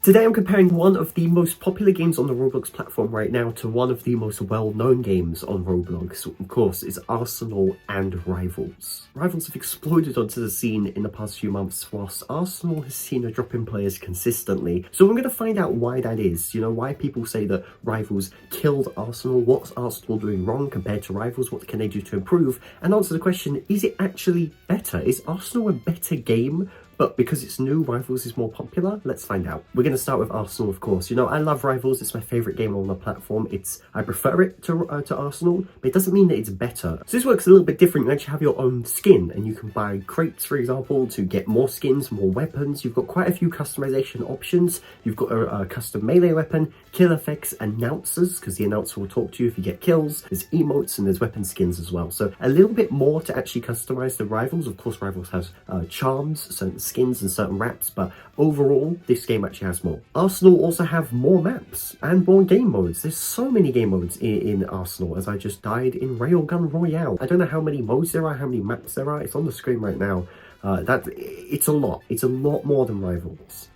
Today I'm comparing one of the most popular games on the Roblox platform right now to one of the most well-known games on Roblox. Of course, it's Arsenal and Rivals. Rivals have exploded onto the scene in the past few months, whilst Arsenal has seen a drop in players consistently. So I'm going to find out why that is, why people say that Rivals killed Arsenal, what's Arsenal doing wrong compared to Rivals, what can they do to improve, and answer the question, is it actually better? Is Arsenal a better game? But because it's new, Rivals is more popular? Let's find out. We're going to start with Arsenal, of course. I love Rivals. It's my favourite game on the platform. I prefer it to Arsenal, but it doesn't mean that it's better. So this works a little bit different. You actually have your own skin, and you can buy crates, for example, to get more skins, more weapons. You've got quite a few customization options. You've got a custom melee weapon, kill effects, announcers, because the announcer will talk to you if you get kills. There's emotes, and there's weapon skins as well. So a little bit more to actually customize the Rivals. Of course, Rivals has charms, certain skins and certain wraps, but overall this game actually has more. Arsenal also have more maps and more game modes. There's so many game modes in Arsenal, as I just died in Railgun Royale. I don't know how many modes there are, how many maps there are. It's on the screen right now. It's a lot. It's a lot more than Rivals.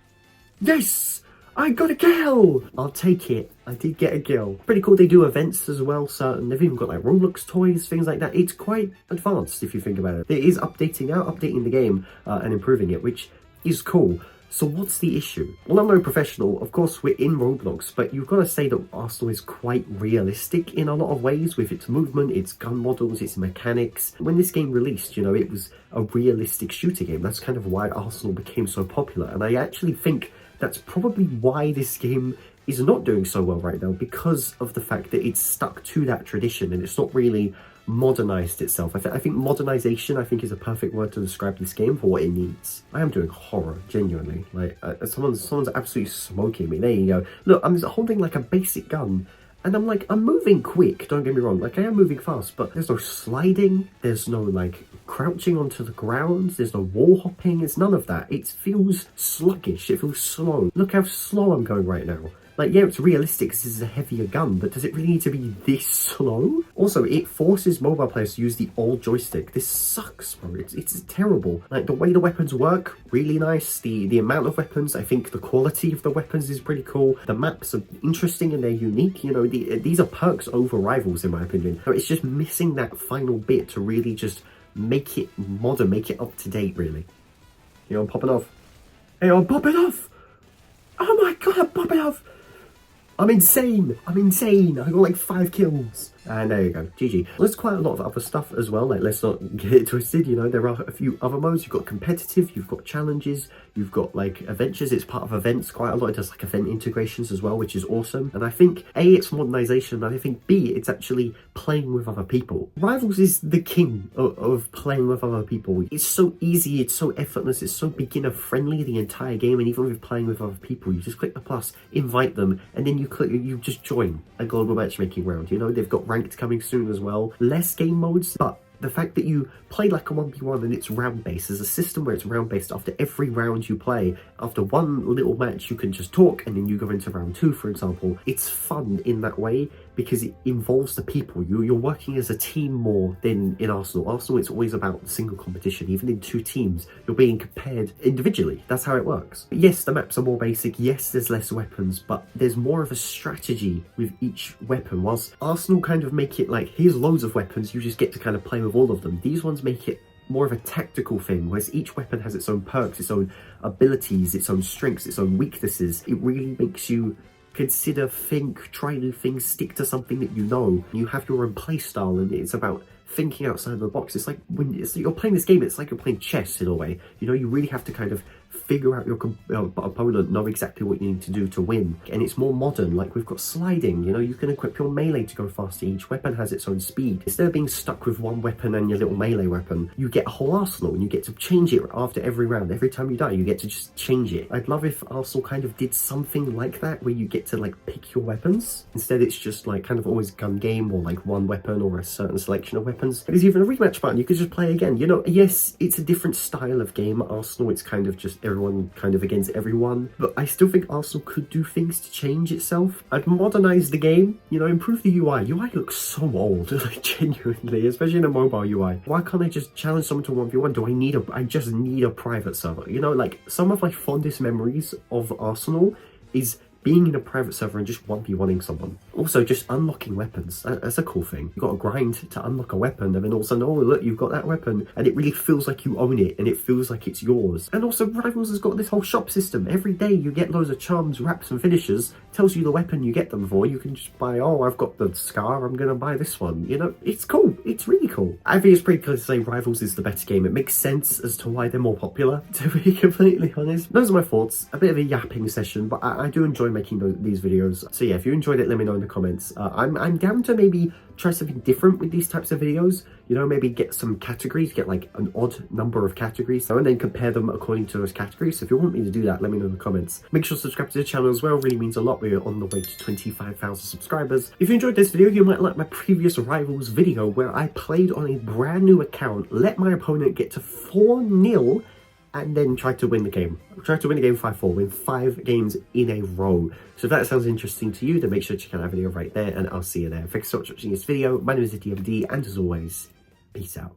Yes! I got a kill! I'll take it. I did get a kill. Pretty cool. They do events as well, certain. They've even got like Roblox toys, things like that. It's quite advanced if you think about it. It is updating the game and improving it, which is cool. So what's the issue? Well, I'm no professional. Of course, we're in Roblox, but you've got to say that Arsenal is quite realistic in a lot of ways with its movement, its gun models, its mechanics. When this game released, it was a realistic shooter game. That's kind of why Arsenal became so popular. And I actually think that's probably why this game is not doing so well right now, because of the fact that it's stuck to that tradition and it's not really modernized itself. I think modernization, is a perfect word to describe this game for what it needs. I am doing horror, genuinely. Like, someone's absolutely smoking me. There you go. Look, I'm just holding like a basic gun, and I'm moving quick, don't get me wrong. Like, I am moving fast, but there's no sliding, there's no like crouching onto the ground, there's no wall hopping, it's none of that. It feels sluggish, it feels slow. Look how slow I'm going right now. Like, yeah, it's realistic because this is a heavier gun, but does it really need to be this slow? Also, it forces mobile players to use the old joystick. This sucks, bro. It's terrible. Like, the way the weapons work, really nice. The amount of weapons, I think the quality of the weapons is pretty cool. The maps are interesting and they're unique. These are perks over Rivals, in my opinion. So it's just missing that final bit to really just make it modern, make it up to date, really. I'm popping off. Hey, I'm popping off! Oh my god, I'm popping off! I'm insane! I got like 5 kills. And there you go, GG. There's quite a lot of other stuff as well, like, let's not get it twisted, there are a few other modes. You've got competitive, you've got challenges, you've got like adventures. It's part of events quite a lot. It does like event integrations as well, which is awesome. And I think A, it's modernization, and I think B, it's actually playing with other people. Rivals is the king of playing with other people. It's so easy, it's so effortless, it's so beginner friendly, the entire game. And even with playing with other people, you just click the plus, invite them, and then you just join a global matchmaking round. They've got ranked coming soon as well. Less game modes, but the fact that you play like a 1v1 and it's round based, there's a system where it's round based. After every round you play, after one little match, you can just talk and then you go into round 2, for example. It's fun in that way because it involves the people. You're working as a team more than in Arsenal. Arsenal, it's always about single competition. Even in 2 teams, you're being compared individually. That's how it works. Yes, the maps are more basic. Yes, there's less weapons, but there's more of a strategy with each weapon. Whilst Arsenal kind of make it like, here's loads of weapons, you just get to kind of play with all of them. These ones make it more of a tactical thing, whereas each weapon has its own perks, its own abilities, its own strengths, its own weaknesses. It really makes you consider, think, try new things, stick to something that you know. You have your own play style, and it's about thinking outside the box. It's like when you're playing this game, it's like you're playing chess in a way. You really have to kind of figure out your opponent, know exactly what you need to do to win. And it's more modern, like we've got sliding, you can equip your melee to go faster. Each weapon has its own speed. Instead of being stuck with one weapon and your little melee weapon, you get a whole arsenal and you get to change it after every round. Every time you die, you get to just change it. I'd love if Arsenal kind of did something like that, where you get to like pick your weapons. Instead, it's just like kind of always gun game, or like one weapon or a certain selection of weapons. There's even a rematch button, you could just play again. Yes, it's a different style of game. Arsenal, it's kind of just everyone kind of against everyone, but I still think Arsenal could do things to change itself. I'd modernize the game, improve the UI. UI looks so old, like genuinely, especially in a mobile UI. Why can't I just challenge someone to 1v1? I just need a private server? Like, some of my fondest memories of Arsenal is being in a private server and just 1v1ing someone. Also, just unlocking weapons. That's a cool thing. You've got to grind to unlock a weapon, and then all of a sudden, oh look, you've got that weapon, and it really feels like you own it, and it feels like it's yours. And also, Rivals has got this whole shop system. Every day you get loads of charms, wraps, and finishers. Tells you the weapon you get them for. You can just buy, oh, I've got the scar, I'm gonna buy this one. You know, it's cool. It's really cool. I think it's pretty clear to say Rivals is the better game. It makes sense as to why they're more popular, to be completely honest. Those are my thoughts. A bit of a yapping session, but I do enjoy making these videos. So yeah, if you enjoyed it, let me know in the comments. I'm down to maybe try something different with these types of videos. You know, maybe get some categories, get like an odd number of categories, and then compare them according to those categories. So if you want me to do that, let me know in the comments. Make sure to subscribe to the channel as well. It really means a lot. We're on the way to 25,000 subscribers. If you enjoyed this video, you might like my previous Rivals video where I played on a brand new account, let my opponent get to 4-0, and then try to win the game. Try to win the game 5-4, win 5 games in a row. So if that sounds interesting to you, then make sure to check out that video right there, and I'll see you there. Thanks so much for watching this video. My name is zdmd, and as always, peace out.